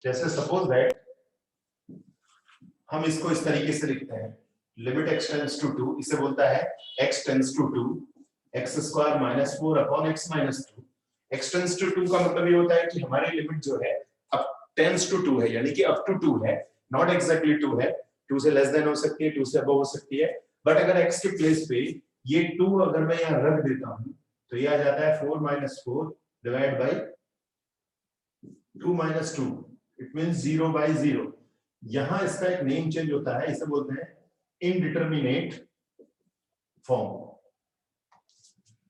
जैसे suppose that हम इसको इस तरीके से लिखते हैं, लिमिट x टेंड्स टू 2, इसे बोलता है x tends to 2 x square minus 4 upon x minus 2। x tends to 2 का मतलब ये होता है कि हमारी लिमिट जो है अब टेंड्स टू 2 है, यानी कि अप टू 2 है, नॉट एग्जैक्टली 2 है, 2 से लेस देन हो सकती है, 2 से अबव हो सकती है। बट अगर x के प्लेस पे ये 2 अगर मैं यहाँ रख देता हूँ तो ये आ जाता है 4 minus 4 divide by 2 minus 2, it means 0 by 0। यहां इसका एक नेम चेंज होता है, इसे बोलते हैं indeterminate form.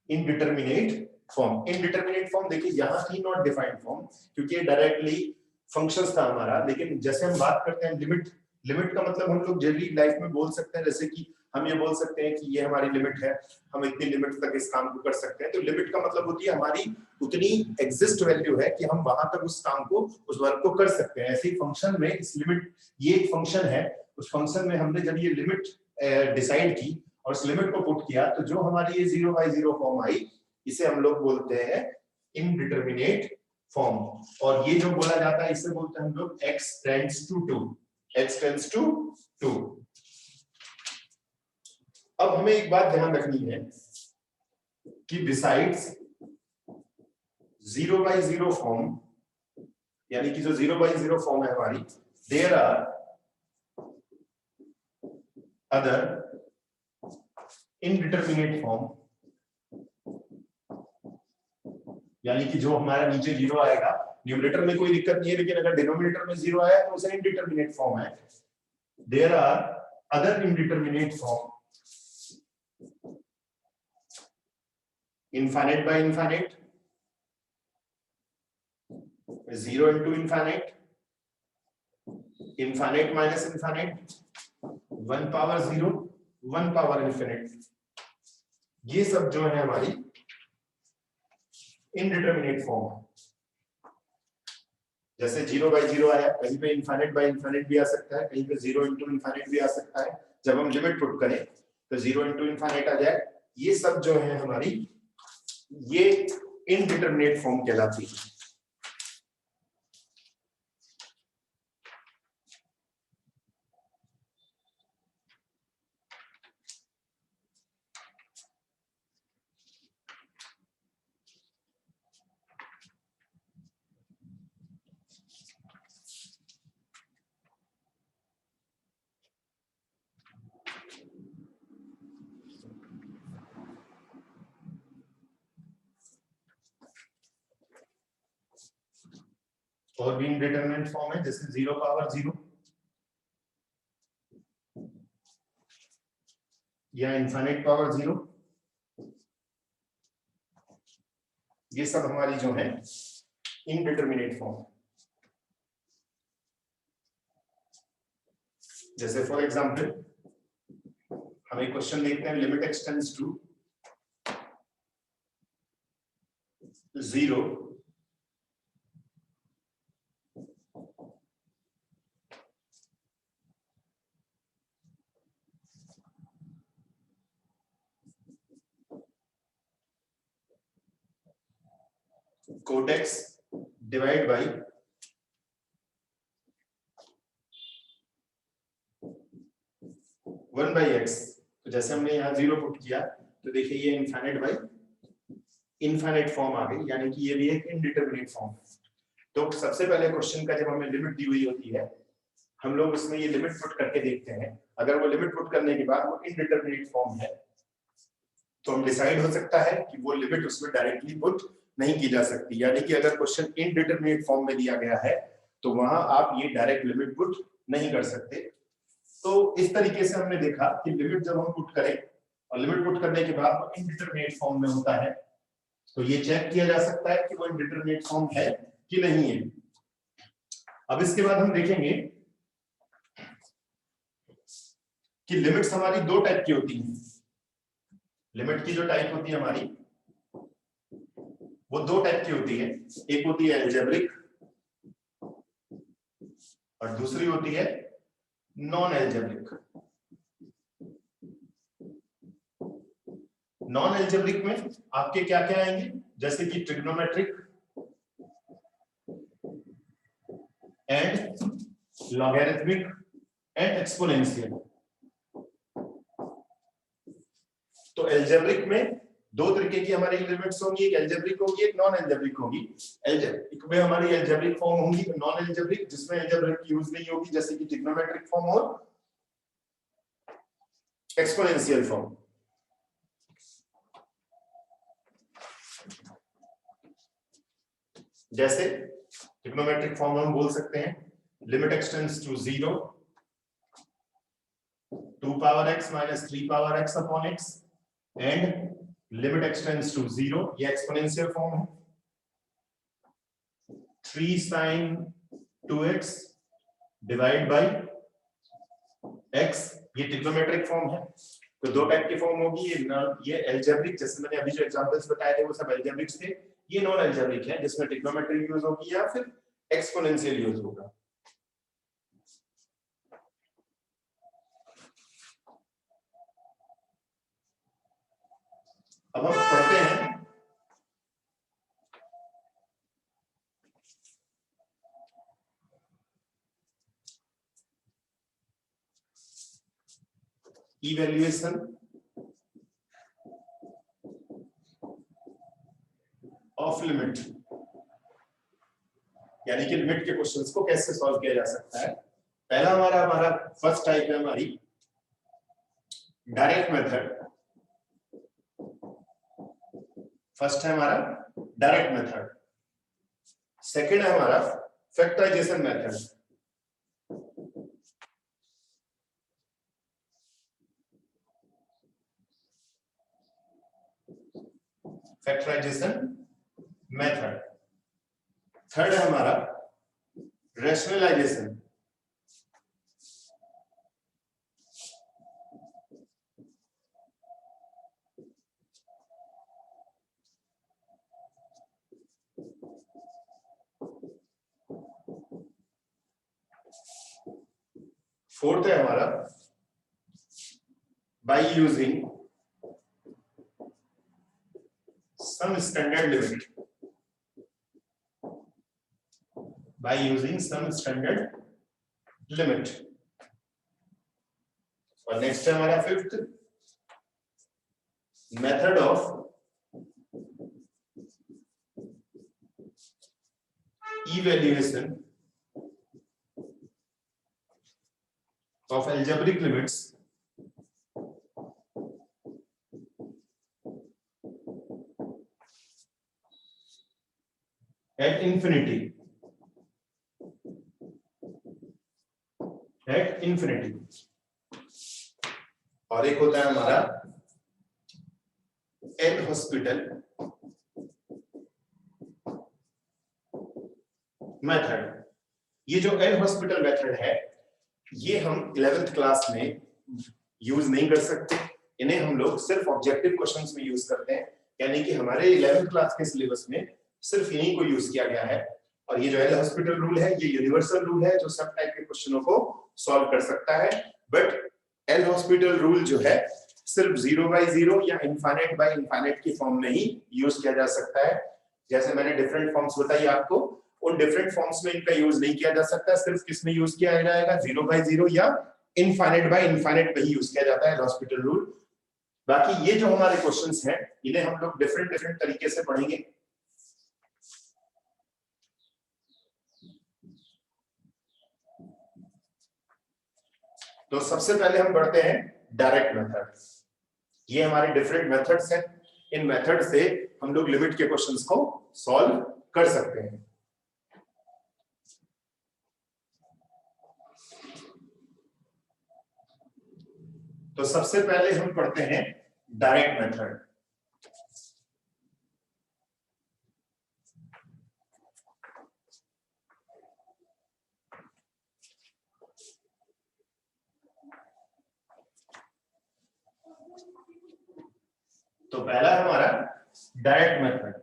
Indeterminate form, indeterminate form देखिए यहां थी नॉट डिफाइंड फॉर्म, क्योंकि डायरेक्टली फंक्शंस था हमारा। लेकिन जैसे हम बात करते हैं लिमिट, लिमिट का मतलब हम लोग डेली लाइफ में बोल सकते हैं, जैसे कि हम ये बोल सकते हैं कि ये हमारी लिमिट है, हम इतनी लिमिट तक इस काम को कर सकते हैं। तो लिमिट का मतलब होती है हमारी उतनी एग्जिस्ट वैल्यू है कि हम वहां तक उस काम को, उस वर्क को कर सकते हैं। ऐसे ही फंक्शन में इस लिमिट, ये एक फंक्शन है, उस फंक्शन में हमने जब ये लिमिट डिसाइड की और उस लिमिट को पुट किया तो जो हमारी ये 0 बाई 0 फॉर्म आई, इसे हम लोग बोलते हैं इनडिटरमिनेट फॉर्म। और ये जो बोला जाता है इसे बोलते हैं हम लोग x tends to 2, x tends to 2। अब हमें एक बात ध्यान रखनी है कि बिसाइड्स 0 बाई 0 फॉर्म, यानी कि जो 0 बाई 0 फॉर्म है हमारी, there are other indeterminate form, यानी कि जो हमारा नीचे 0 आएगा, न्यूमरेटर में कोई दिक्कत नहीं है, लेकिन अगर डिनोमिनेटर में 0 आया तो उसे इनडिटरमिनेट फॉर्म है। There are other indeterminate form, infinite by infinite, 0 into infinite, infinite minus infinite, 1 power 0, 1 power infinite। ये सब जो है हमारी इनडिटरमिनेट फॉर्म है। जैसे 0 बाई 0 आया, कहीं पे इनफाइनाइट बाई इनफाइनाइट भी आ सकता है, कहीं पे 0 इंटू इनफाइनाइट भी आ सकता है। जब हम लिमिट पुट करें तो 0 इंटू इनफाइनाइट आ जाए। ये सब जो है हमारी, ये इनडिटरमिनेट फॉर्म कहलाती है। और भी इनडिटरमिनेट फॉर्म है, जैसे 0 पावर 0 या इनफाइनाइट पावर 0। ये सब हमारी जो है इनडिटरमिनेट फॉर्म। जैसे फॉर एग्जांपल हम एक क्वेश्चन देखते हैं, limit x tends to 0 cot x divide by 1 by x। तो जैसे हमने यहाँ 0 पुट किया तो देखिए ये इनफाइनाइट बाई इनफाइनाइट फॉर्म आ गई, यानी कि ये भी एक इनडिटरमिनेट फॉर्म है। तो सबसे पहले क्वेश्चन का जब हमें लिमिट दी हुई होती है, हम लोग उसमें ये लिमिट पुट करके देखते हैं। अगर वो लिमिट पुट करने के बाद वो इनडिटरमिनेट फॉर्म है तो हम डिसाइड हो सकता है कि वो लिमिट उसमें डायरेक्टली पुट नहीं की जा सकती। यानी कि अगर क्वेश्चन इनडिटरमिनेट फॉर्म में दिया गया है तो वहां आप ये डायरेक्ट लिमिट पुट नहीं कर सकते। तो इस तरीके से हमने देखा कि लिमिट जब हम पुट करें और लिमिट पुट करने के बाद वो इनडिटरमिनेट फॉर्म में होता है, तो ये चेक किया जा सकता है कि वो इनडिटरमिनेट फॉर्म है कि नहीं है। अब इसके बाद हम देखेंगे कि लिमिट्स हमारी दो टाइप की होती हैं। लिमिट की जो टाइप होती है हमारी, वो दो टाइप की होती है। एक होती है अलजेब्रिक और दूसरी होती है नॉन अलजेब्रिक। नॉन अलजेब्रिक में आपके क्या क्या आएंगे, जैसे कि trigonometric and logarithmic and exponential. तो एल्जेब्रिक में दो तरीके की हमारी लिमिट्स होंगी, एक एल्जेब्रिक होगी, एक नॉन एल्जेब्रिक होगी। एल्जेब्रिक में हमारी एल्जेब्रिक फॉर्म होंगी, नॉन एल्जेब्रिक जिसमें एल्जेब्रिक यूज नहीं होगी, जैसे कि ट्रिग्नोमेट्रिक फॉर्म और एक्सपोनेंशियल फॉर्म। जैसे ट्रिग्नोमेट्रिक फॉर्म हम बोल सकते हैं limit x tends to 0 2 power x minus 3 power x upon x and limit x tends to 0, ये एक्सपोनेंशियल फॉर्म है, 3 sin 2x divide by x, ये ट्रिग्नोमेट्रिक फॉर्म है। तो दो टाइप की फॉर्म होगी, ये एल्जेब्रिक, जैसे मैंने अभी जो एग्जांपल्स बताए थे वो सब एल्जेब्रिक्स थे। ये नॉन एल्जेब्रिक है जिसमें ट्रिग्नोमेट्रिक यूज होगी या फिर एक्सपोनेंशियल यूज होगा। अब हम पढ़ते हैं इवैल्यूएशन ऑफ लिमिट, यानी कि लिमिट के क्वेश्चंस को कैसे सॉल्व किया जा सकता है। पहला हमारा फर्स्ट टाइप है हमारी डायरेक्ट मेथड। फर्स्ट है हमारा डायरेक्ट मेथड, सेकंड है हमारा factorisation method. Factorisation method. Third है हमारा रैशनलाइजेशन। फोर्थ है हमारा by using some standard limit, by using some standard limit। और नेक्स्ट है हमारा fifth method of evaluation of algebraic limits at infinity। At infinity. और एक होता है हमारा एल हॉस्पिटल मेथड। ये जो एल हॉस्पिटल मेथड है ये हम 11th क्लास में यूज नहीं कर सकते, इन्हें हम लोग सिर्फ ऑब्जेक्टिव क्वेश्चंस में यूज करते हैं, यानी कि हमारे 11th क्लास के सिलेबस में सिर्फ इन्हीं को यूज किया गया है। और ये जो एल हॉस्पिटल रूल है ये यूनिवर्सल रूल है जो सब टाइप के क्वेश्चनों को सॉल्व कर सकता है। बट एल हॉस्पिटल रूल जो है सिर्फ 0 by 0 या इनफाइनाइट बाय इनफाइनाइट की फॉर्म में ही यूज किया जा सकता है। जैसे मैंने डिफरेंट फॉर्म्स बताई आपको, उन डिफरेंट फॉर्म्स में इनका यूज नहीं किया जा सकता, सिर्फ किसमें यूज किया जाएगा 0 by 0 या इनफाइनाइट बाय इनफाइनाइट में ही यूज किया जाता है एल हॉस्पिटल रूल। बाकी ये जो हमारे क्वेश्चंस हैं इन्हें हम लोग डिफरेंट तरीके से पढ़ेंगे। तो सबसे पहले हम बढ़ते हैं डायरेक्ट मेथड। ये हमारे डिफरेंट मेथड्स हैं, इन मेथड से हम लोग लिमिट के क्वेश्चंस को सॉल्व कर सकते हैं। तो सबसे पहले हम पढ़ते हैं डायरेक्ट मेथड। तो पहला हमारा डायरेक्ट मेथड।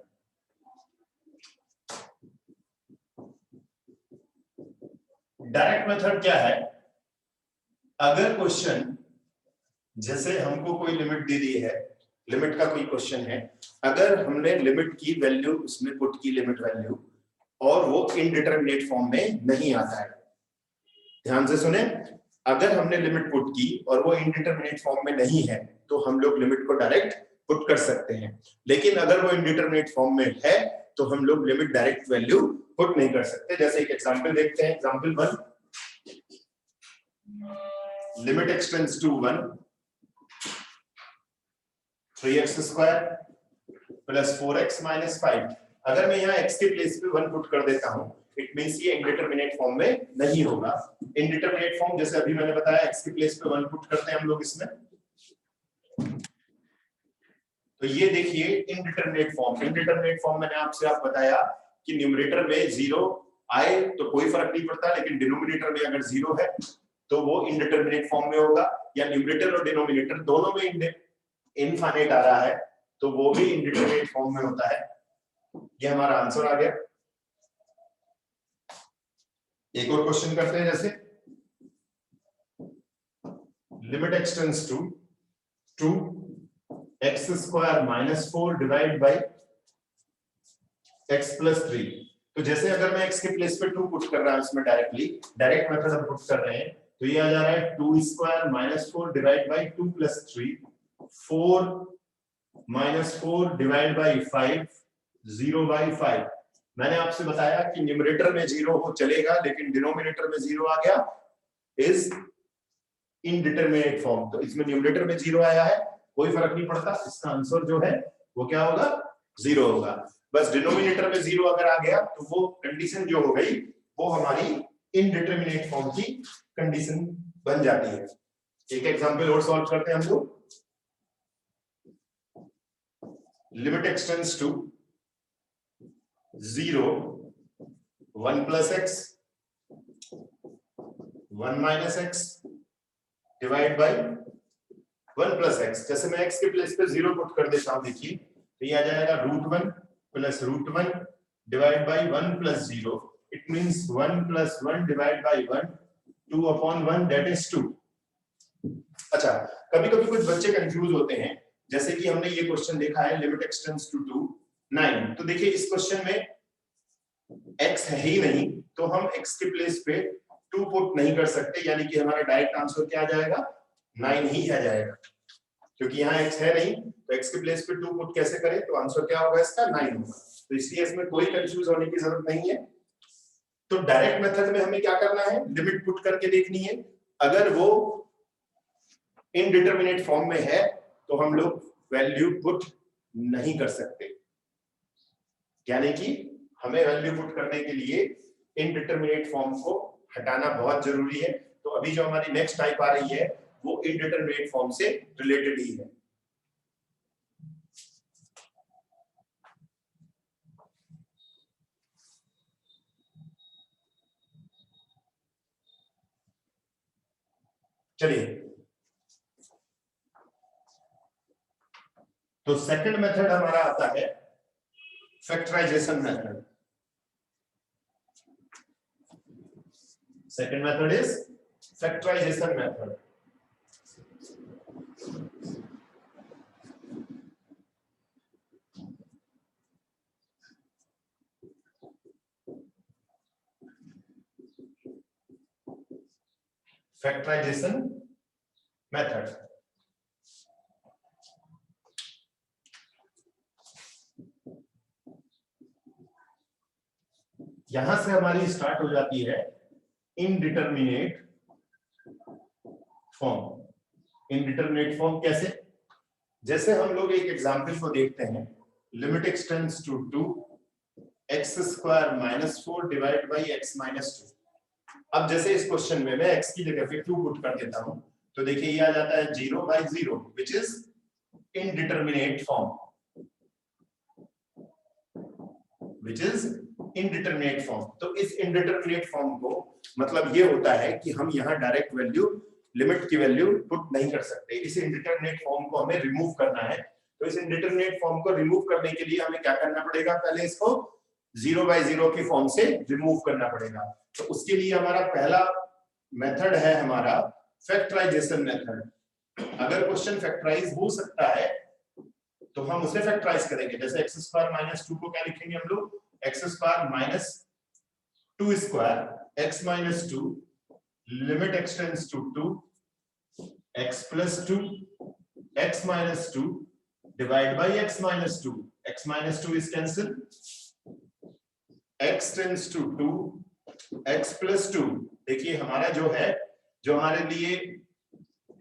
डायरेक्ट मेथड क्या है? अगर क्वेश्चन, जैसे हमको कोई लिमिट दे दी है, लिमिट का कोई क्वेश्चन है, अगर हमने लिमिट की वैल्यू उसमें पुट की लिमिट वैल्यू और वो इनडिटरमिनेट फॉर्म में नहीं आता है। ध्यान से सुने, अगर हमने लिमिट पुट की और वो इनडिटरमिनेट फॉर्म में नहीं है तो हम लोग लिमिट को डायरेक्ट पुट कर सकते हैं, लेकिन अगर वो इनडिटरमिनेट फॉर्म में है तो हम लोग लिमिट डायरेक्ट वैल्यू पुट नहीं कर सकते। जैसे एक एग्जांपल देखते हैं, example 1, limit x tends to 1 3x square plus 4x minus 5। अगर मैं यहाँ x के प्लेस पे 1 पुट कर देता हूँ, इट मींस ये इनडिटरमिनेट फॉर्म में नहीं होगा। इनडिटरमिनेट फॉर्म जैसे अभी मैंने बताया, x के प्लेस पे 1 पुट करते हैं हम लोग इसमें, तो ये देखिए इनडिटरमिनेट फॉर्म। इनडिटरमिनेट फॉर्म मैंने आप बताया कि न्यूमरेटर में 0 आए तो कोई फर्क नहीं पड़ता, लेकिन डिनोमिनेटर में अगर 0 है तो वो इनडिटरमिनेट फॉर्म में होगा, या न्यूमरेटर और डिनोमिनेटर दोनों में इनफाइनाइट आ रहा है तो वो भी इनडिटरमिनेट फॉर्म में होता है। ये हमारा आंसर आ गया। एक और क्वेश्चन करते हैं, जैसे limit x tends to 2x square minus 4 divide by x plus 3। तो जैसे अगर मैं x के प्लेस पे 2 पुट कर रहा हूं इसमें डायरेक्ट मेथड हम पुट कर रहे हैं, तो ये आ जा रहा है 2 square minus 4 divide by 2 plus 3, 4 minus 4 divide by 5, 0 by 5। मैंने आपसे बताया कि न्यूमरेटर में 0 हो चलेगा, लेकिन डिनोमिनेटर में 0 आ गया इज इनडिटरमिनेट फॉर्म। तो इसमें न्यूमरेटर में 0 आया है, कोई फर्क नहीं पड़ता, इसका आंसर जो है वो क्या होगा, 0 होगा। बस डिनोमिनेटर में 0 अगर आ गया तो वो कंडीशन जो हो गई वो हमारी इनडिटरमिनेट फॉर्म की कंडीशन बन जाती है। एक एग्जांपल और सॉल्व करते हैं हम लोग। Limit x tends to 0 1 plus x 1 minus x divide by 1 plus x। जैसे मैं x के प्लेस पे 0 पुट कर देता हूं, देखिए तो ये आ जाएगा √1 plus √1 divide by 1 plus 0। It means 1 plus 1 divide by 1, 2 upon 1 that is 2। अच्छा, कभी कभी कुछ बच्चे कंफ्यूज होते हैं, जैसे कि हमने ये क्वेश्चन देखा है लिमिट x टेंड्स टू 2 9। तो देखिए इस क्वेश्चन में x है ही नहीं, तो हम x के प्लेस पे 2 पुट नहीं कर सकते, यानी कि हमारा डायरेक्ट आंसर क्या आ जाएगा, 9 ही आ जाएगा। क्योंकि यहाँ x है नहीं तो x के प्लेस पे 2 पुट कैसे करें, तो आंसर क्या होगा इसका, 9 होगा। तो इसलिए इसमें कोई कंफ्यूज होने की जरूरत नहीं है। तो डायरेक्ट मेथड में हमें क्या करना है, लिमिट पुट करके देखनी है। अगर वो इनडिटरमिनेट फॉर्म में है तो हम लोग वैल्यू पुट नहीं कर सकते, यानी कि हमें वैल्यू पुट करने के लिए इनडिटरमिनेट फॉर्म को हटाना बहुत जरूरी है। तो अभी जो हमारी नेक्स्ट टाइप आ रही है वो इनडिटरमिनेट फॉर्म से रिलेटेड ही है। चलिए, तो सेकंड मेथड हमारा आता है factorisation method. Second method is factorisation method. Factorisation method, यहां से हमारी स्टार्ट हो जाती है इनडिटरमिनेट फॉर्म। इनडिटरमिनेट फॉर्म कैसे, जैसे हम लोग एक एग्जांपल को देखते हैं, limit x tends to 2 x square minus 4 divide by x minus 2। अब जैसे इस क्वेश्चन में मैं x की जगह पे 2 पुट कर देता हूं, तो देखिए ये आ जाता है 0 by 0 which is indeterminate form, which is indeterminate form. तो इस इनडिटरमिनेट फॉर्म को मतलब ये होता है कि हम यहाँ डायरेक्ट वैल्यू, लिमिट की वैल्यू पुट नहीं कर सकते। इस इनडिटरमिनेट फॉर्म को हमें रिमूव करना है। तो इस इनडिटरमिनेट फॉर्म को रिमूव करने के लिए हमें क्या करना पड़ेगा, पहले इसको 0 बाई 0 की फॉर्म से रिमूव करना पड़ेगा। तो उसके लिए हमारा पहला मेथड है हमारा फैक्टराइजेशन मेथड। अगर क्वेश्चन फैक्टराइज हो सकता है तो हम उसे फैक्टराइज करेंगे। जैसे x स्क्वायर माइनस 2 को क्या लिखेंगे हम लोग, x square minus 2 square x minus 2 limit x tends to 2 x plus 2 x minus 2 divide by x minus 2. x minus 2 is cancelled, x tends to 2 x plus 2. देखिए हमारा जो है, जो हमारे लिए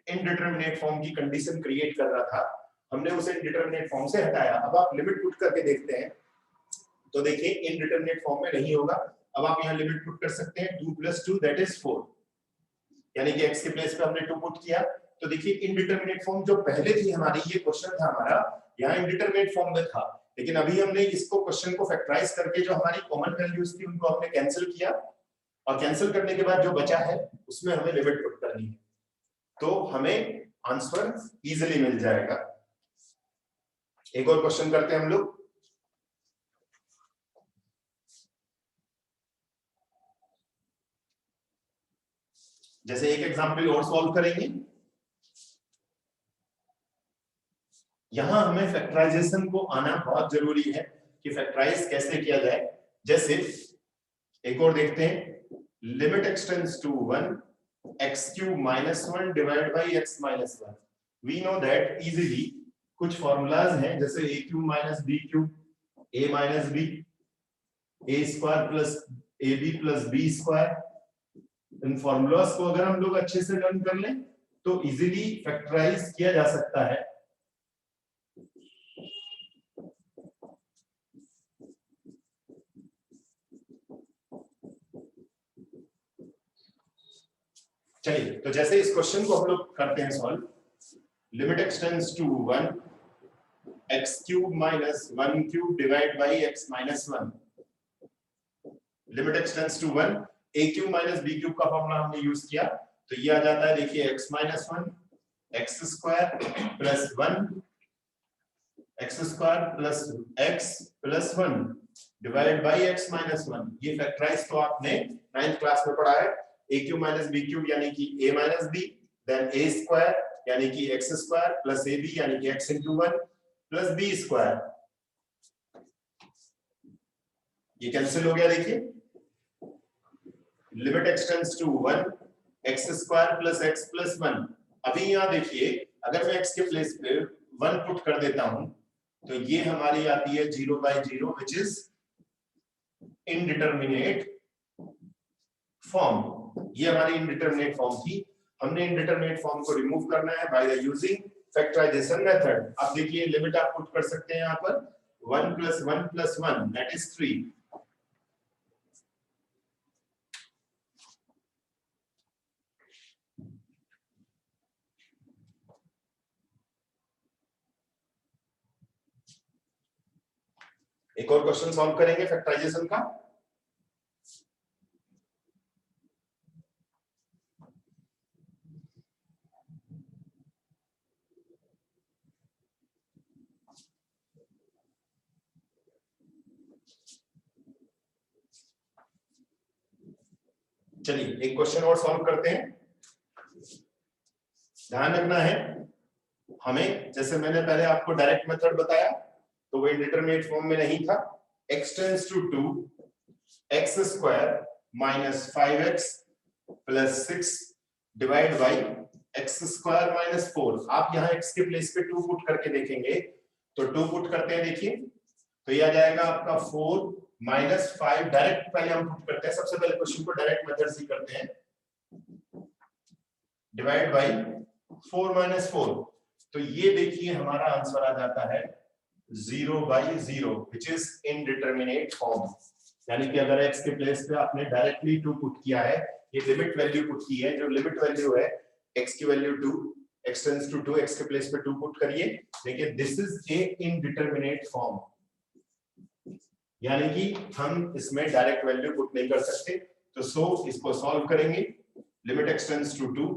इनडिटरमिनेट फॉर्म की कंडीशन क्रिएट कर रहा था, हमने उसे इनडिटरमिनेट फॉर्म से हटाया. अब आप लिमिट पुट करके देखते हैं तो देखिए इनडिटरमिनेट फॉर्म में नहीं होगा. अब आप यहाँ लिमिट पुट कर सकते हैं 2 plus 2 that is 4, यानी कि x के प्लेस पे हमने 2 पुट किया. तो देखिए इनडिटरमिनेट फॉर्म जो पहले थी हमारी, ये क्वेश्चन था हमारा यहाँ इनडिटरमिनेट फॉर्म में था, लेकिन अभी हमने इसको क्वेश्चन को फैक्टराइज करके जो हमारी कॉमन वैल्यूज थी उनको हमने कैंसिल किया, और कैंसिल करने के बाद जो बचा है उसमें हमें लिमिट पुट करनी है, तो हमें आंसर इजीली मिल जाएगा. एक और क्वेश्चन करते हैं हम लोग. जैसे एक एग्जांपल और सॉल्व करेंगे. यहां हमें फैक्टराइजेशन को आना बहुत जरूरी है कि फैक्टराइज कैसे किया जाए. जैसे एक और देखते हैं, limit x tends to 1 x cube minus 1 divide by x minus 1. We know that easily कुछ फॉर्मूलाज हैं, जैसे a cube minus b cube, a minus b, a square plus ab plus b square. इन formulas को अगर हम लोग अच्छे से लर्न कर लें तो इजीली फैक्टराइज किया जा सकता है. चलिए, तो जैसे इस क्वेश्चन को हम लोग करते हैं solve. Limit x tends to 1 x cube minus 1 cube divide by x minus 1. Limit x tends to 1, a cube minus b cube का फॉर्मूला हमने यूज किया, तो ये आ जाता है देखिए x minus 1 x square plus 1 x square plus x plus 1 divide by x minus 1. ये फैक्टराइज तो आपने 9th क्लास में पढ़ा है. a cube minus b cube यानी कि a minus b, then a square यानी कि x स्क्वायर प्लस ab यानी कि x into 1 plus b square. ये कैंसिल हो गया. देखिए limit x tends to 1 x square plus x plus 1. अभी यहाँ देखिए, अगर मैं x के प्लेस पे 1 पुट कर देता हूं तो ये हमारी आती है 0 by 0 which is indeterminate form. ये हमारी इनडिटरमिनेट फॉर्म थी. हमने इनडिटरमिनेट फॉर्म को रिमूव करना है by the using factorisation method. आप देखिए लिमिट आप पुट कर सकते हैं यहाँ पर 1 plus 1 plus 1 that is 3. एक और क्वेश्चन सॉल्व करेंगे फैक्टराइजेशन का. चलिए एक क्वेश्चन और सॉल्व करते हैं. ध्यान रखना है हमें, जैसे मैंने पहले आपको डायरेक्ट मेथड बताया तो वो इंडिटरमिनेट फॉर्म में नहीं था. x tends to 2 x square minus 5x plus 6 divide by x square minus 4. आप यहाँ x के प्लेस पे 2 पुट करके देखेंगे तो 2 पुट करते हैं, देखिए तो ये आ जाएगा आपका 4 माइनस 5. डायरेक्ट पहले हम पुट करते हैं, सबसे पहले क्वेश्चन को डायरेक्ट मेथड से करते हैं. डिवाइड बाई 4 माइनस 4, तो ये देखिए हमारा आंसर आ जाता है 0 by 0 which is indeterminate form. यानी कि अगर x के प्लेस पे आपने डायरेक्टली 2 पुट किया है, ये लिमिट वैल्यू पुट की है, जो लिमिट वैल्यू है x की value 2, x tends to 2, x के प्लेस पे 2 पुट करिए. देखिए this is a indeterminate form, यानी कि हम इसमें डायरेक्ट वैल्यू पुट नहीं कर सकते. तो सो इसको सॉल्व करेंगे. Limit x tends to 2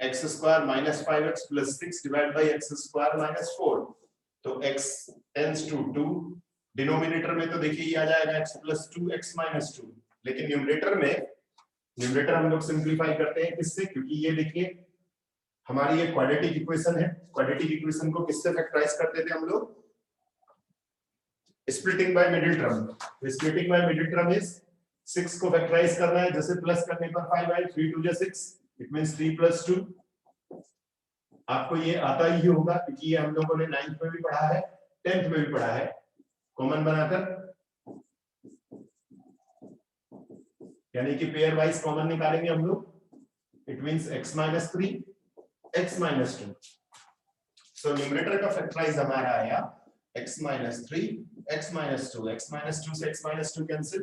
x square minus 5x plus 6 divide by x square minus 4. तो x टेंड्स टू 2, डिनोमिनेटर में तो देखिए ये आ जाएगा x प्लस 2 x माइनस 2, लेकिन न्यूमरेटर हम लोग सिंपलीफाई करते हैं किससे, क्योंकि ये देखिए हमारी ये क्वाड्रेटिक इक्वेशन है. क्वाड्रेटिक इक्वेशन को किससे फैक्टराइज करते थे हम लोग, splitting by middle term. Splitting by middle term is 6 को फैक्टराइज करना है, जैसे प्लस करने पर 5 आए, 3 2 6, इट मींस 3 + 2। आपको ये आता ही होगा क्योंकि ये हम लोगों ने 9th में भी पढ़ा है, 10th में भी पढ़ा है। कॉमन बनाकर यानी कि पेयर वाइज कॉमन निकालेंगे हम लोग, it means x - 3 x - 2। So numerator का फैक्टराइज हमारा आया x - 3 x - 2, x - 2 से x - 2 cancel,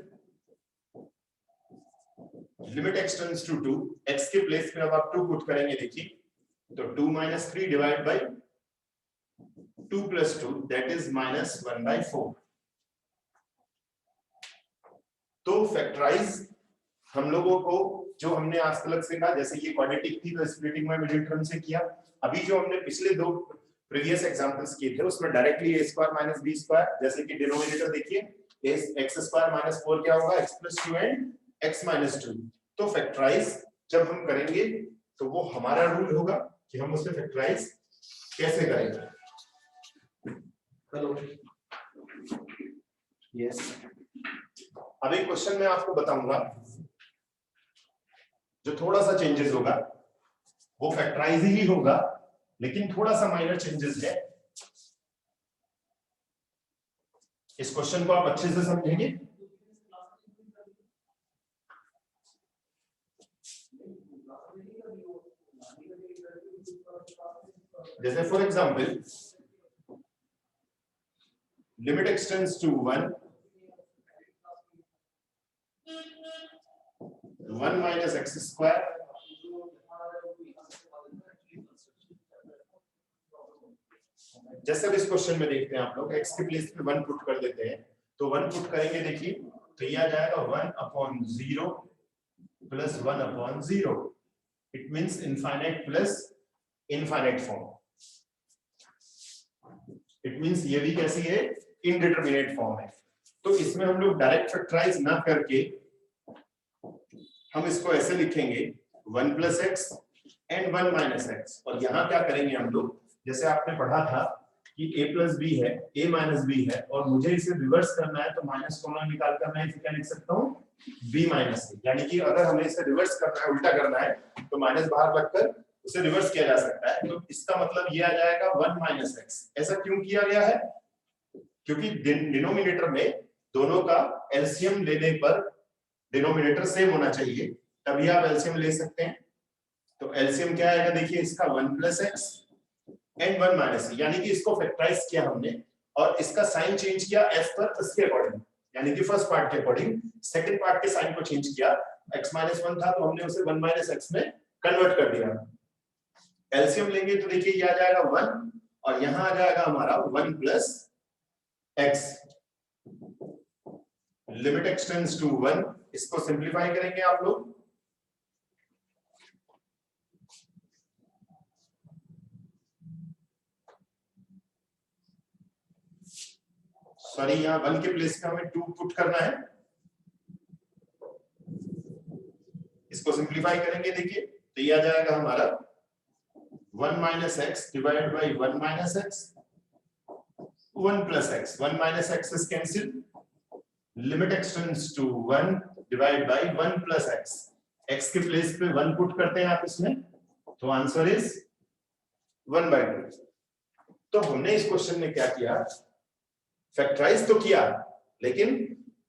limit x tends to 2, x के प्लेस पे अब आप 2 पुट करेंगे, देखिए तो 2 - 3 डिवाइड बाय 2 + 2 दैट इज -1/4। तो फैक्टराइज हम लोगों को जो हमने आज तक सीखा, जैसे ये क्वाड्रेटिक थी तो स्प्लिटिंग में मिडिल टर्म से किया। अभी जो हमने पिछले 2 प्रीवियस एग्जांपल्स किए थे उसमें डायरेक्टली a² - b², जैसे कि डिनोमिनेटर देखिए x² - 4 क्या होगा, x + 2 एंड x - 2। तो फैक्टराइज जब हम करेंगे तो वो हमारा रूल होगा कि हम उसे फैक्टराइज कैसे करेंगे। Hello, yes. अब एक क्वेश्चन मैं आपको बताऊंगा जो थोड़ा सा चेंजेस होगा, वो फैक्टराइज ही होगा लेकिन थोड़ा सा माइनर चेंजेस है। इस क्वेश्चन को आप अच्छे से समझेंगे। जैसे for example limit x tends to 1, 1 - x²। जैसे अब इस क्वेश्चन में देखते हैं आप लोग, x के प्लेस पे 1 पुट कर देते हैं, तो 1 पुट करेंगे, देखिए तो ये आ जाएगा 1/0 + 1/0। It means infinite plus infinite form. It means ये भी कैसी है, इनडिटरमिनेट फॉर्म है। तो इसमें हम लोग डायरेक्ट फैक्टराइज ना करके हम इसको ऐसे लिखेंगे 1 + x एंड 1 - x। और यहाँ क्या करेंगे हम लोग, जैसे आपने पढ़ा था कि a + b है, a - b है, और मुझे इसे रिवर्स करना है तो माइनस कॉमन निकालकर मैं इसे क्या लिख सकता हूँ, b - a। यानी कि अगर हमें इसे रिवर्स करना है, उल्टा करना है, तो माइनस बाहर रखकर उसे रिवर्स किया जा सकता है। तो इसका मतलब ये आ जाएगा 1 - x। ऐसा क्यों किया गया है, क्योंकि डिनोमिनेटर में दोनों का एलसीएम लेने पर डिनोमिनेटर सेम होना चाहिए, तभी आप एलसीएम ले सकते हैं। तो एलसीएम क्या आएगा, देखिए इसका 1 + x एंड 1 - c, यानी कि इसको फैक्टराइज किया हमने और इसका साइन चेंज किया एज पर इसके अकॉर्डिंग, यानी कि फर्स्ट पार्ट के अकॉर्डिंग। सेकंड पार्ट के साइन को चेंज किया, x - 1 था तो हमने उसे 1 - x में कन्वर्ट कर दिया। एलसीएम लेंगे तो देखिए ये आ जाएगा 1 और यहां आ जाएगा हमारा 1 + x। Limit x tends to 1, इसको सिंपलीफाई करेंगे आप लोग, सॉरी यहाँ 1 के प्लेस पे हमें 2 पुट करना है। इसको सिंपलीफाई करेंगे, देखिए तो ये आ जाएगा हमारा 1 - x divide by 1 - x, 1 + x, 1 - x is cancelled, limit x tends to 1 divide by 1 + x। x के प्लेस पे 1 पुट करते हैं आप इसमें, तो आंसर इज 1/2। तो हमने इस क्वेश्चन में क्या किया, फैक्टराइज तो किया, लेकिन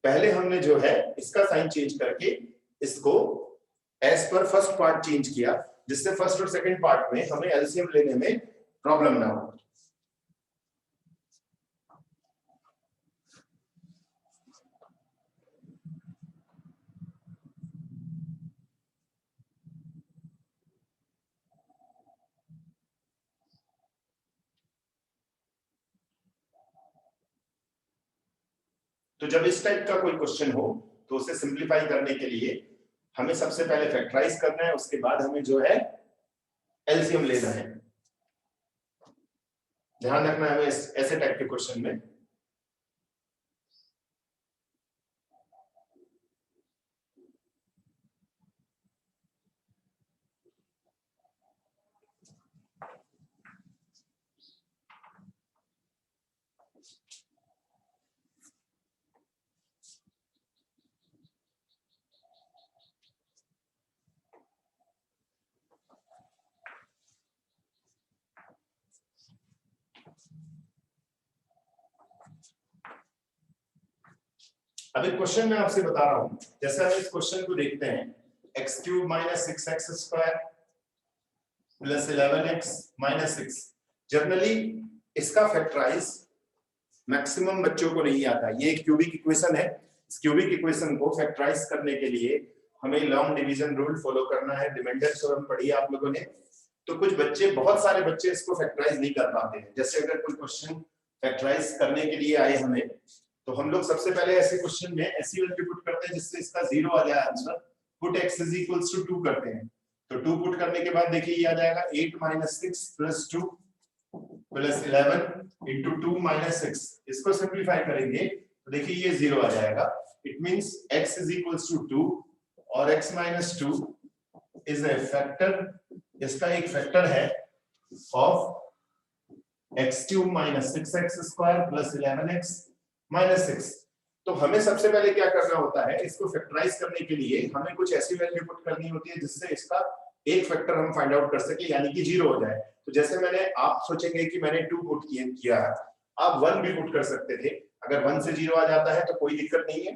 पहले हमने जो है इसका साइन चेंज करके इसको as per first part change किया, जिससे फर्स्ट और सेकंड पार्ट में हमें एलसीएम लेने में प्रॉब्लम ना हो। तो जब इस टाइप का कोई क्वेश्चन हो तो उसे सिंपलीफाई करने के लिए हमें सबसे पहले फैक्टराइज करना है, उसके बाद हमें जो है एलसीएम लेना है। ध्यान रखना है हमें ऐसे टाइप के क्वेश्चन में। अब एक क्वेश्चन मैं आपसे बता रहा हूं, जैसे हम इस क्वेश्चन को देखते हैं, x cube minus 6x square plus 11x minus 6। Generally इसका फैक्टराइज मैक्सिमम बच्चों को नहीं आता। ये एक क्यूबिक इक्वेशन है, इस क्यूबिक इक्वेशन को फैक्टराइज करने के लिए हमें लॉन्ग डिवीजन रूल फॉलो करना है। रिमाइंडर थ्योरम पढ़ी आप लोगों ने, तो कुछ बच्चे, बहुत सारे बच्चे इसको फैक्टराइज नहीं कर पाते हैं। जैसे अगर कोई क्वेश्चन फैक्टराइज करने के लिए आए हमें, तो हम लोग सबसे पहले ऐसे क्वेश्चन में ऐसी वैल्यू पुट करते हैं जिससे इसका 0 आ जाए answer. Put x is equals to 2 करते हैं, तो 2 पुट करने के बाद देखिए ये आ जाएगा 8 minus 6 plus 2 plus 11 into 2 minus 6। इसको सिंप्लीफाई करेंगे तो देखिए ये 0 आ जाएगा। It means x is equals to 2 और x minus 2 is a factor, इसका एक फैक्टर है of x cube minus 6x square plus 11x minus 6। तो हमें सबसे पहले क्या करना होता है, इसको फैक्टराइज करने के लिए हमें कुछ ऐसी वैल्यू पुट करनी होती है जिससे इसका एक फैक्टर हम फाइंड आउट कर सके, यानी कि 0 हो जाए। तो जैसे मैंने, आप सोचेंगे कि मैंने 2 पुट किया है, आप 1 भी पुट कर सकते थे। अगर 1 से 0 आ जाता है तो कोई दिक्कत नहीं है,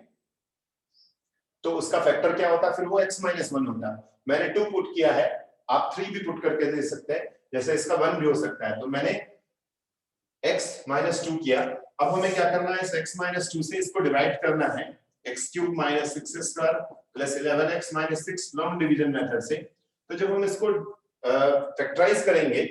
तो उसका फैक्टर क्या होता है, फिर वो x माइनस 1 होता है। मैंने 2 पुट किया है, आप 3 भी पुट करके दे सकते हैं, जैसे इसका 1 भी हो सकता है। तो मैंने x माइनस 2 किया। अब हमें क्या करना है, इस x माइनस 2 से इसको डिवाइड करना है, x cube minus 6 square plus 11x minus 6 long division method से। तो जब हम इसको फैक्टराइज करेंगे,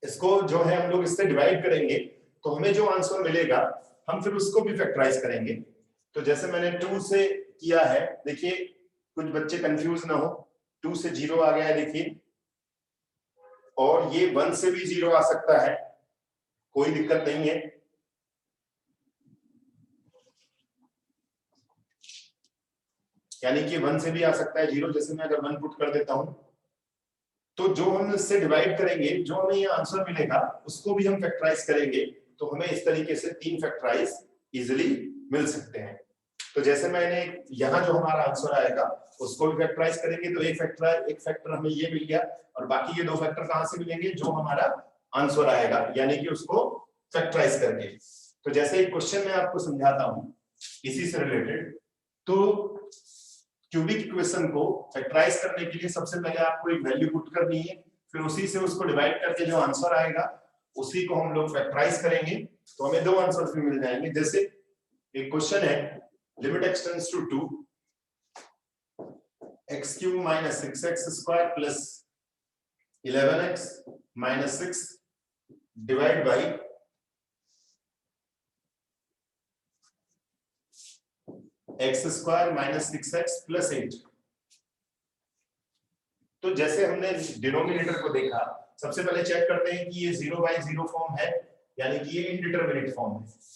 इसको जो है हम लोग इससे डिवाइड करेंगे, तो हमें जो आंसर मिलेगा हम फिर उसको भी फैक्टराइज करेंगे। तो जैसे मैंने 2 से किया है, देखिए कुछ बच्चे कंफ्यूज ना हो, 2 से 0 आ गया है देखिए, और ये 1 से भी 0 आ सकता है, कोई दिक्कत नहीं है। यानी कि 1 से भी आ सकता है 0, जैसे मैं अगर 1 पुट कर देता हूं, तो जो हम इससे डिवाइड करेंगे, जो हमें ये आंसर मिलेगा उसको भी हम फैक्टराइज करेंगे, तो हमें इस तरीके से 3 फैक्टराइज इजीली मिल सकते हैं। तो जैसे मैंने यहाँ जो हमारा आंसर आएगा उसको भी फैक्टराइज करेंगे, तो एक फैक्टर हमें ये मिल गया, और बाकी ये 2 फैक्टर कहां से मिलेंगे, जो हमारा आंसर आएगा, यानी कि उसको फैक्टराइज करके। तो जैसे एक क्वेश्चन मैं आपको समझाता हूं इसी से रिलेटेड, तो क्यूबिक इक्वेशन को फैक्टराइज करने के लिए सबसे पहले आपको एक वैल्यू पुट करनी है, फिर उसी से उसको डिवाइड करके जो आंसर आएगा उसी को हम लोग फैक्टराइज करेंगे, तो हमें 2 आंसर फिर मिल जाएंगे। जैसे एक क्वेश्चन है, limit x tends to 2 x cube minus 6x square plus 11x minus 6 divide by x square minus 6x plus 8। तो जैसे हमने डिनोमिनेटर को देखा, सबसे पहले चेक करते हैं कि ये 0/0 फॉर्म है, यानी कि ये इनडिटरमिनेट फॉर्म है।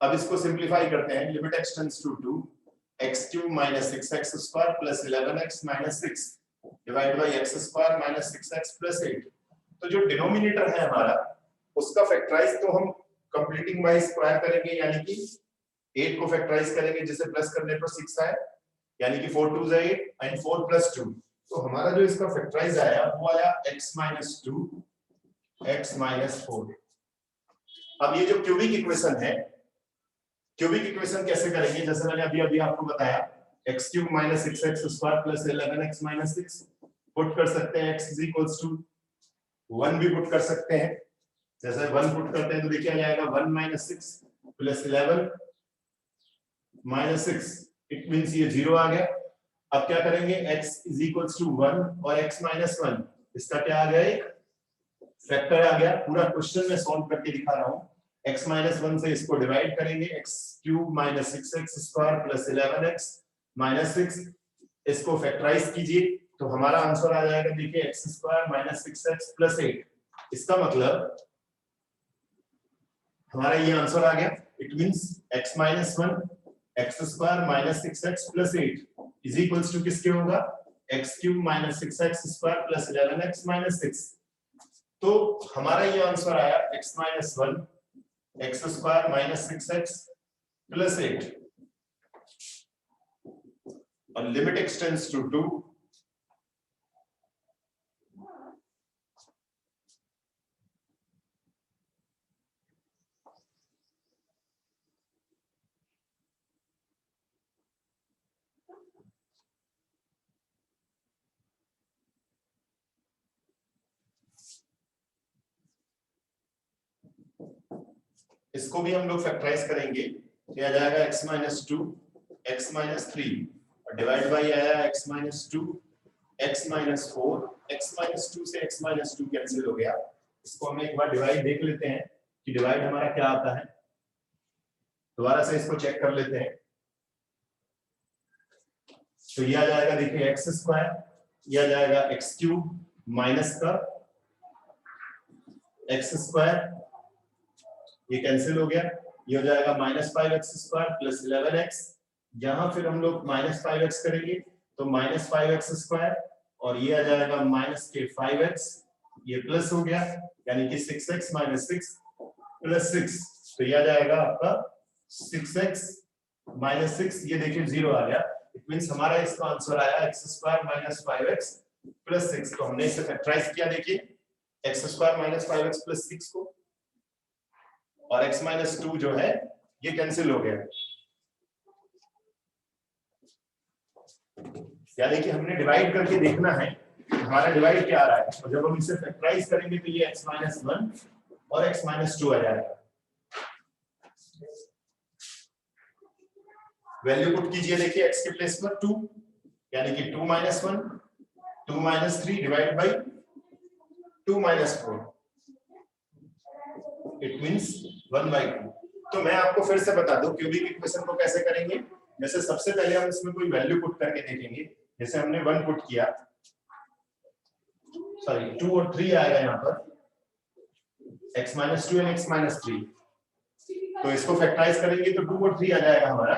अब इसको सिंप्लीफाई करते हैं, limit x tends to 2 x cube minus 6x square plus 11x minus 6 divide by x square minus 6x plus 8। तो जो डिनोमिनेटर है हमारा, उसका फैक्टराइज तो हम कंप्लीटिंग बाय स्क्वायर करेंगे, यानी कि 8 को फैक्टराइज करेंगे, जिसे प्लस करने पर 6 आए, यानी कि 4 2 8 एंड 4 प्लस 2। तो हमारा जो इसका फैक्टराइज आया वो आया x माइनस 2 x माइनस 4। अब ये जो क्यूबिक इक्वेशन है, क्यूबिक इक्वेशन कैसे करेंगे, जैसे मैंने अभी अभी आपको बताया, x cube minus 6x square plus 11x minus 6 put कर सकते हैं, x इज इक्वल्स टू 1 भी पुट कर सकते हैं। जैसे 1 पुट करते हैं तो देखिए आ जाएगा 1 minus 6 plus 11 minus 6, it means ये 0 आ गया। अब क्या करेंगे, x इज इक्वल्स टू 1 और x माइनस 1, इसका क्या आ गया, एक फैक्टर आ गया। पूरा क्वेश्चन में सॉल्व करके दिखा रहा हूं। x माइनस 1 से इसको डिवाइड करेंगे, x cube minus 6x square plus 11x minus 6, इसको फैक्टराइज कीजिए तो हमारा आंसर आ जाएगा, देखिए x square minus 6x plus 8। इसका मतलब हमारा ये आंसर आ गया। It means x minus 1 x square minus 6x plus 8 is equals to किसके होगा, x cube minus 6x square plus 11x minus 6। तो हमारा ये आंसर आया x minus 1 x square minus 6x plus 8। और लिमिट एक्सटेंड्स टू 2, इसको भी हम लोग फैक्टराइज करेंगे तो आ जाएगा x माइनस 2 x माइनस 3 और डिवाइड बाई आया x minus 2 x minus 4 x minus 2 से x माइनस 2 कैंसिल हो गया। इसको हम एक बार डिवाइड देख लेते हैं कि डिवाइड हमारा क्या आता है, दोबारा से इसको चेक कर लेते हैं। तो ये आ जाएगा देखिए एक्स स्क्वायर, ये आ जाएगा एक्स क्यूब माइनस का एक्स स्क्वायर, ये कैंसिल हो गया, ये हो जाएगा minus 5x square plus 11x। यहां फिर हम लोग माइनस 5x करेंगे तो माइनस 5x स्क्वायर और ये आ जाएगा माइनस के 5x, ये प्लस हो गया यानी कि 6x माइनस 6 प्लस 6, तो ये आ जाएगा आपका 6x माइनस 6, ये देखिए 0 आ गया। इट मींस हमारा इसका आंसर आया x square minus 5x plus 6। तो हमने इसे फैक्टराइज किया, देखिए x square minus 5x plus 6 को, और x माइनस 2 जो है ये कैंसिल हो गया, यानी कि हमने डिवाइड करके देखना है हमारा डिवाइड क्या आ रहा है। और जब हम इसे फैक्टराइज करेंगे तो ये x माइनस 1 और x माइनस 2 आ जाएगा। वैल्यू पुट कीजिए, देखिए x के प्लेस पर 2 यानी कि 2 minus 1 2 minus 3 divide by 2 minus 4, it means 1/2। तो मैं आपको फिर से बता दूं क्यूबिक इक्वेशन को कैसे करेंगे। जैसे सबसे पहले हम इसमें कोई वैल्यू पुट करके देखेंगे, जैसे हमने 1 पुट किया, सॉरी 2 और 3 आएगा यहाँ पर x minus 2 and x minus 3, तो इसको फैक्टराइज करेंगे तो 2 और 3 आ जाएगा हमारा,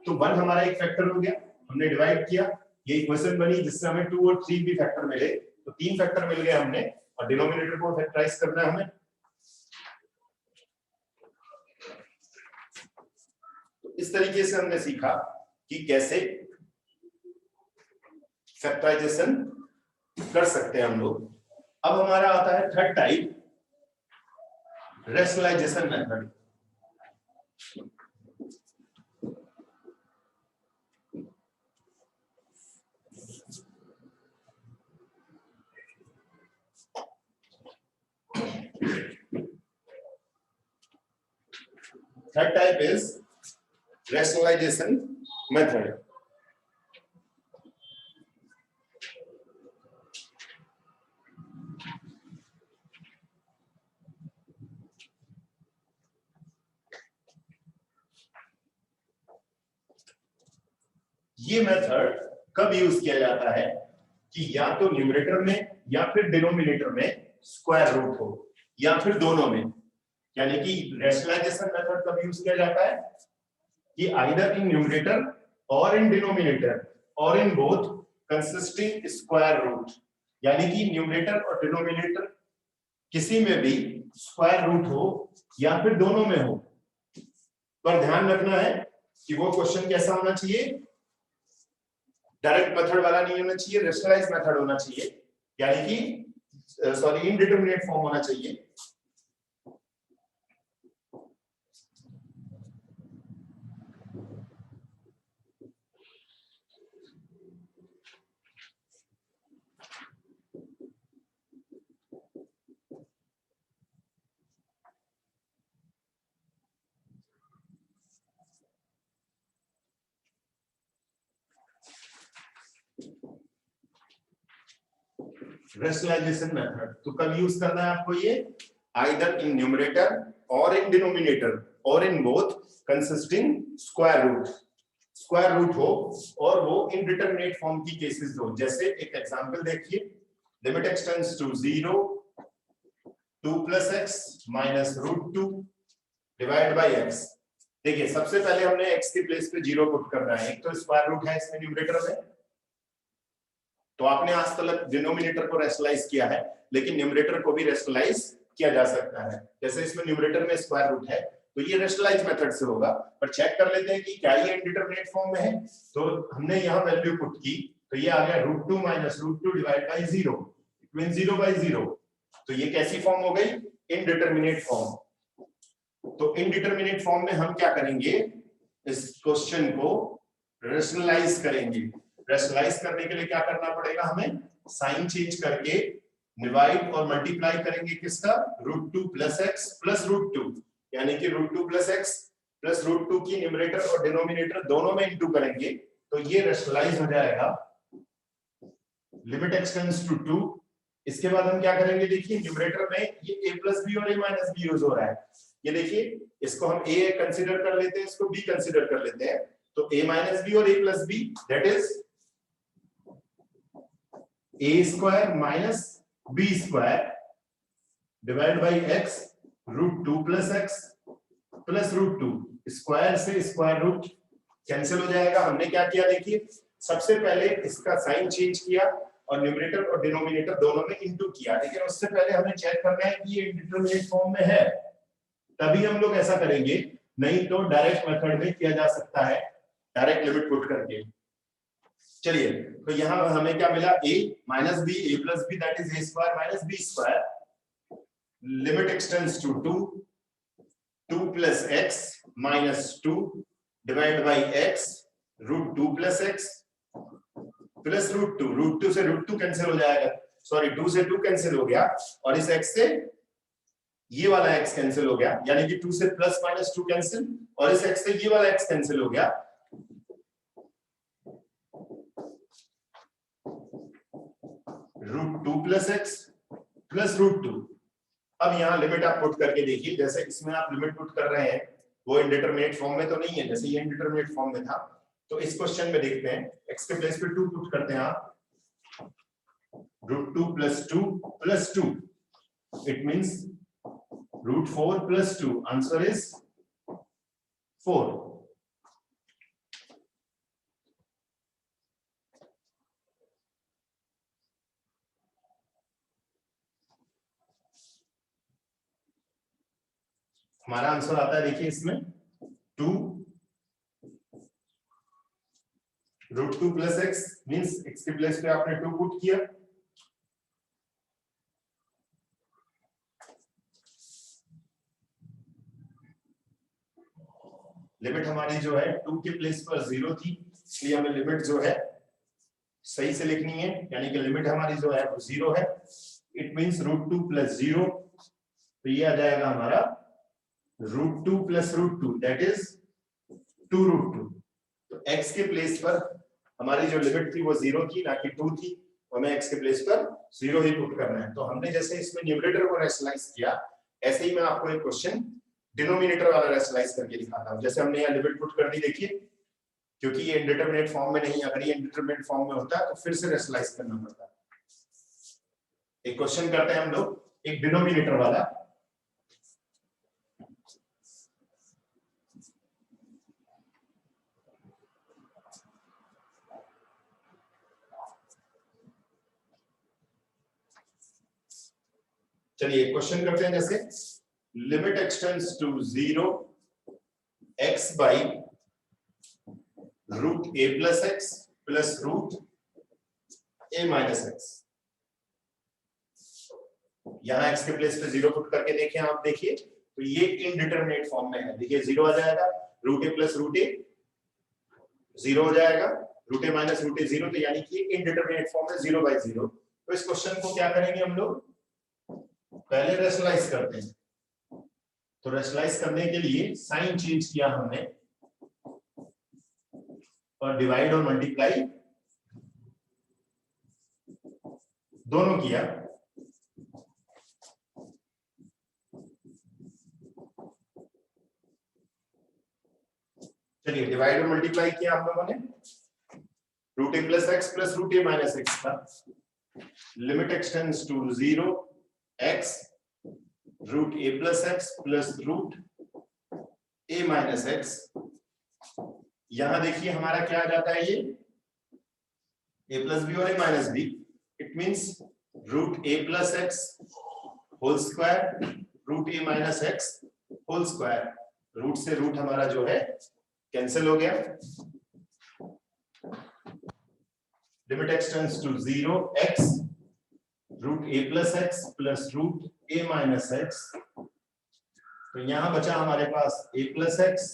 तो 1 हमारा एक फैक्टर हो गया, हमने डिवाइड किया, ये इक्वेशन बनी जिससे हमें 2 और 3 भी फैक्टर मिले, तो 3 फैक्टर मिल गए हमने, और डिनोमिनेटर को फैक्टराइज करना है हमें। तो इस तरीके से हमने सीखा कि कैसे फैक्टराइजेशन कर सकते हैं हम लोग। अब हमारा आता है third type, rationalisation method. Third type is rationalization method. ये मेथड कब यूज किया जाता है कि या तो न्यूमरेटर में या फिर डिनोमिनेटर में स्क्वायर रूट हो, या फिर दोनों में। यानी कि रैशनलाइजेशन मेथड कब यूज किया जाता है कि आइदर इन न्यूमरेटर और इन डिनोमिनेटर और in both consisting square root, यानी कि न्यूमरेटर और डिनोमिनेटर किसी में भी स्क्वायर रूट हो या फिर दोनों में हो। पर ध्यान रखना है कि वो क्वेश्चन कैसा होना चाहिए, डायरेक्ट मेथड वाला नहीं होना चाहिए, रैशनलाइज्ड मेथड होना चाहिए, यानी कि सॉरी इनडिटरमिनेट फॉर्म होना चाहिए। रैशनलाइजेशन मेथड तो कब यूज करना है आपको, ये आइदर इन न्यूमरेटर और इन डिनोमिनेटर और in both consisting square root हो, और वो इनडिटरमिनेट फॉर्म की केसेस हो। जैसे एक एग्जांपल देखिए, limit x tends to 0 2 + x - √2 divide by x। देखिए सबसे पहले हमने x के प्लेस पे 0 पुट करना है, एक तो स्क्वायर रूट है इसमें न्यूमरेटर में, तो आपने आज तक डिनोमिनेटर को रैशनलाइज किया है, लेकिन न्यूमरेटर को भी रैशनलाइज किया जा सकता है। जैसे इसमें न्यूमरेटर में स्क्वायर रूट है तो ये रेशनलाइज मेथड से होगा, पर चेक कर लेते हैं कि क्या ये इनडिटरमिनेट फॉर्म में है। तो हमने यहाँ वैल्यू पुट की, तो ये आ गया √2 - √2 डिवाइड बाय 0, इट मींस 0/0। तो ये कैसी फॉर्म हो गई? Indeterminate form. तो इनडिटरमिनेट फॉर्म में हम क्या करेंगे, इस क्वेश्चन को रेशनलाइज करेंगे। रेशनलाइज करने के लिए क्या करना पड़ेगा हमें? साइन चेंज करके डिवाइड और मल्टीप्लाई करेंगे किसका? √2 + x + √2, यानी कि √2 + x + √2 की न्यूमरेटर और डिनोमिनेटर दोनों में इंटू करेंगे, तो ये रेशनलाइज हो जाएगा लिमिट x टेंड्स टू 2। इसके बाद हम क्या करेंगे, देखिए न्यूमरेटर में ये a + b और a - b यूज हो रहा है। ये देखिए, इसको हम a कंसीडर कर लेते हैं, इसको b कंसीडर कर लेते हैं, तो a - b और a + b that is a² - b² divide by x √2 + x + √2। Square से स्क्वायर रूट कैंसिल हो जाएगा। हमने क्या किया, देखिए सबसे पहले इसका साइन चेंज किया और न्यूमरेटर और डिनोमिनेटर दोनों में इंटू किया, लेकिन उससे पहले हमें चेक करना है कि ये इंडिटरमिनेट फॉर्म में है, तभी हम लोग ऐसा करेंगे, नहीं तो डायरेक्ट मेथड में किया जा सकता है, डायरेक्ट लिमिट पुट करके। चलिए, तो यहाँ हमें क्या मिला? a - b, a + b that is a² - b², limit x tends to 2, 2 + x - 2 divide by x √2 + x + √2। √2 से √2 कैंसिल हो जाएगा, सॉरी 2 से 2 कैंसिल हो गया, और इस x से ये वाला x कैंसिल हो गया, यानी कि 2 से + - 2 कैंसिल, और इस x से ये वाला x कैंसिल हो गया। √2 + x + √2। अब यहाँ लिमिट आप पुट करके देखिए, जैसे इसमें आप लिमिट पुट कर रहे हैं वो इनडिटरमिनेट फॉर्म में तो नहीं है, जैसे ये इनडिटरमिनेट फॉर्म में था। तो इस क्वेश्चन में देखते हैं, x के प्लेस पे 2 पुट करते हैं आप, √2 + 2 + 2, इट मींस √4 + 2, आंसर इज 4। हमारा आंसर आता है, देखिए इसमें 2 √2 + x मींस x के प्लेस पे आपने 2 पुट किया, लिमिट हमारी जो है 2 के प्लेस पर 0 थी, इसलिए हमें लिमिट जो है सही से लिखनी है, यानी कि लिमिट हमारी जो है वो 0 है, इट मींस √2 + 0, तो ये आ जाएगा हमारा √2 + √2 दैट इज 2 √2। तो x के प्लेस पर हमारी जो लिमिट थी वो 0 थी, ना कि 2 थी, हमें x के प्लेस पर 0 ही पुट करना है। तो हमने जैसे इसमें न्यूमरेटर को रेशनलाइज किया, ऐसे ही मैं आपको एक क्वेश्चन डिनोमिनेटर वाला रेशनलाइज करके दिखाता हूं। जैसे हमने यहाँ लिमिट पुट कर दी, देखिए क्योंकि ये इंडिटरमिनेट फॉर्म में नहीं, अगर ये इंडिटरमिनेट फॉर्म में होता तो फिर से रेशनलाइज करना पड़ता। एक क्वेश्चन करते हैं हम लोग एक डिनोमिनेटर वाला। चलिए क्वेश्चन करते हैं, जैसे limit x tends to 0 x by √a + x + √a - x। यहाँ x के प्लेस पे 0 पुट करके देखें आप, देखिए तो ये इनडिटरमिनेट फॉर्म में है, देखिए 0 आ जाएगा, √a + √a 0 हो जाएगा, √a - √a 0, तो यानी कि इनडिटरमिनेट फॉर्म में 0/0। तो इस क्वेश्चन को क्या करेंगे हम लोग, पहले रेशनलाइज करते हैं। तो रेशनलाइज करने के लिए साइन चेंज किया हमने और डिवाइड और मल्टीप्लाई दोनों किया। चलिए डिवाइड और मल्टीप्लाई किया हम लोगों ने, √a + x + √a - x का limit x tends to 0 x √a + x + √a - x। यहां देखिए हमारा क्या आ जाता है, ये a + b और a - b, it means √a + x whole square √a - x whole square root से रूट हमारा जो है कैंसिल हो गया। Limit x tends to 0 x root a plus x plus root a minus x. तो यहां बचा हमारे पास a plus x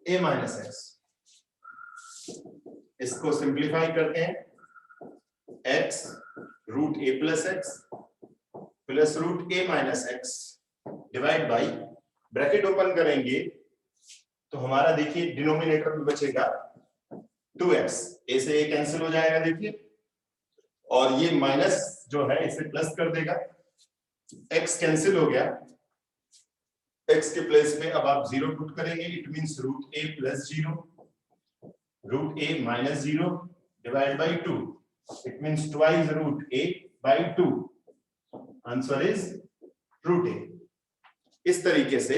a minus x. इसको सिंप्लीफाई करते हैं x root a plus x plus root a minus x divide by bracket open करेंगे तो हमारा देखिए डिनोमिनेटर में बचेगा 2x, a से a कैंसिल हो जाएगा देखिए, और ये माइनस जो है इसे प्लस कर देगा, x कैंसिल हो गया, x के प्लेस में अब आप 0 पुट करेंगे, it means root a plus 0 root a minus 0 divide by 2, it means twice root a by 2, answer is root a। इस तरीके से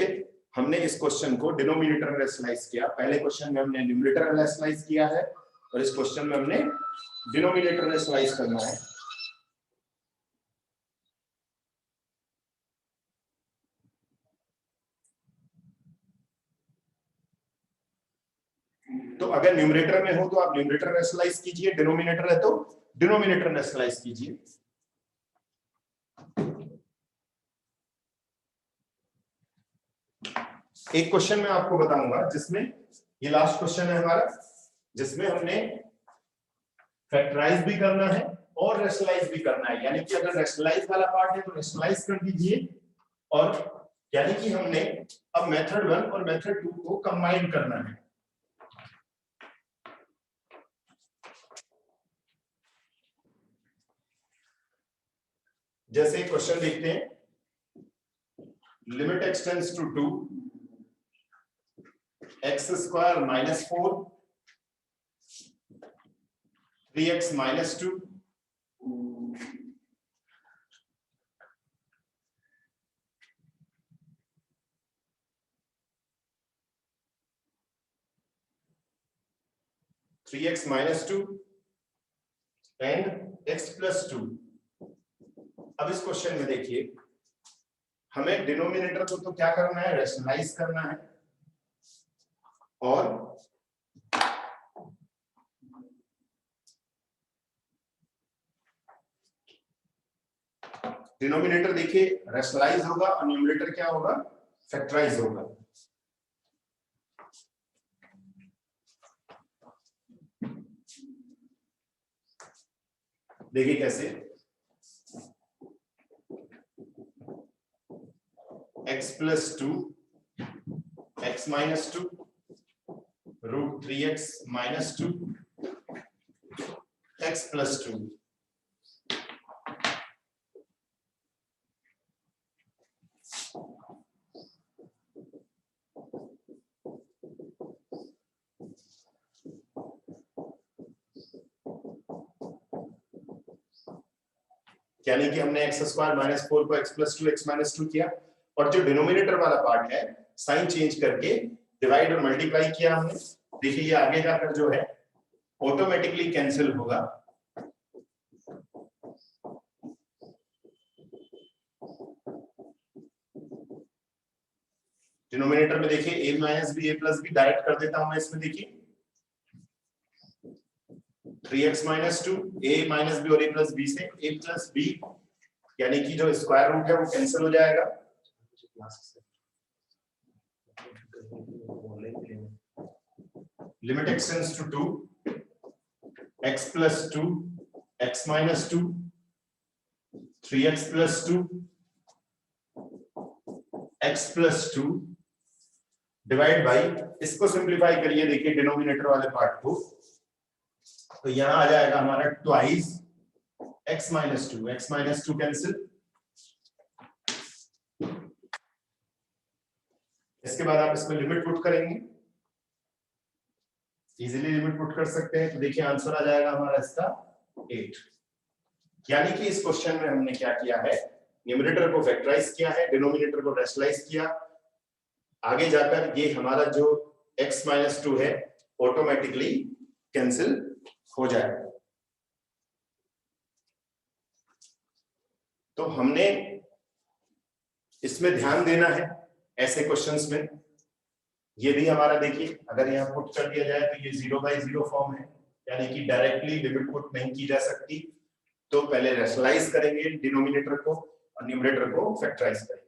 हमने इस क्वेश्चन को डिनोमिनेटर रेशनलाइज किया। पहले क्वेश्चन में हमने न्यूमरेटर रेशनलाइज किया है और इस क्वेश्चन में हमने डिनोमिनेटर रेशनलाइज करना है। तो अगर न्यूमरेटर में हो तो आप न्यूमरेटर रेशनलाइज कीजिए, डिनोमिनेटर है तो डिनोमिनेटर रेशनलाइज कीजिए। एक क्वेश्चन मैं आपको बताऊंगा जिसमें, ये लास्ट क्वेश्चन है हमारा, जिसमें हमने फैक्टराइज भी करना है और रेशनलाइज भी करना है। यानी कि अगर रेशनलाइज वाला पार्ट है तो रेशनलाइज कर दीजिए, और यानी कि हमने अब मेथड 1 और मेथड 2 को कंबाइन करना है। जैसे क्वेश्चन देखते हैं, limit x tends to 2 x square minus 4 3x minus 2 3x minus 2 and x plus 2। अब इस क्वेश्चन में देखिए, हमें डिनोमिनेटर को तो क्या करना है, रेशनलाइज करना है, और डिनोमिनेटर देखिए रेशनलाइज होगा और न्यूमरेटर क्या होगा, फैक्टराइज होगा। देखिए कैसे, x plus 2 x minus 2 root 3x minus 2 x plus 2। यानी कि हमने एक्स स्क्वायर माइनस 4 को एक्स प्लस 2 एक्स माइनस 2 किया, और जो डिनोमिनेटर वाला पार्ट है साइन चेंज करके डिवाइड और मल्टीप्लाई किया हमने। देखिए ये आगे जाकर जो है ऑटोमेटिकली कैंसिल होगा। डिनोमिनेटर में देखिए a minus b a plus b direct कर देता हूं मैं इसमें। देखिए 3x minus 2 a minus b और a प्लस बी से a प्लस बी, यानी कि जो स्क्वायर रूट है वो कैंसिल हो जाएगा। Limit x tends to 2 x plus 2 x minus 2 3x plus 2 x plus 2 divide by, इसको सिंप्लीफाई करिए देखिए डिनोमिनेटर वाले पार्ट को, तो यहां आ जाएगा हमारा ट्वाइस x माइनस 2 कैंसिल। इसके बाद आप इसमें लिमिट पुट करेंगे, इजीली लिमिट पुट कर सकते हैं, तो देखिए आंसर आ जाएगा हमारा इसका 8। यानी कि इस क्वेश्चन में हमने क्या किया है, न्यूमरेटर को फैक्टराइज किया है, डिनोमिनेटर को रेशनलाइज किया। आगे जाकर ये हमारा जो x माइनस 2 है ऑटोमेटिकली कैंसिल हो जाएगा। तो हमने इसमें ध्यान देना है ऐसे क्वेश्चंस में ये भी हमारा देखिए, अगर यहाँ पुट कर दिया जाए तो ये 0/0 फॉर्म है, यानी कि डायरेक्टली लिमिट पुट नहीं की जा सकती। तो पहले रैशनलाइज करेंगे डिनोमिनेटर को और न्यूमरेटर को फैक्टराइज करेंगे।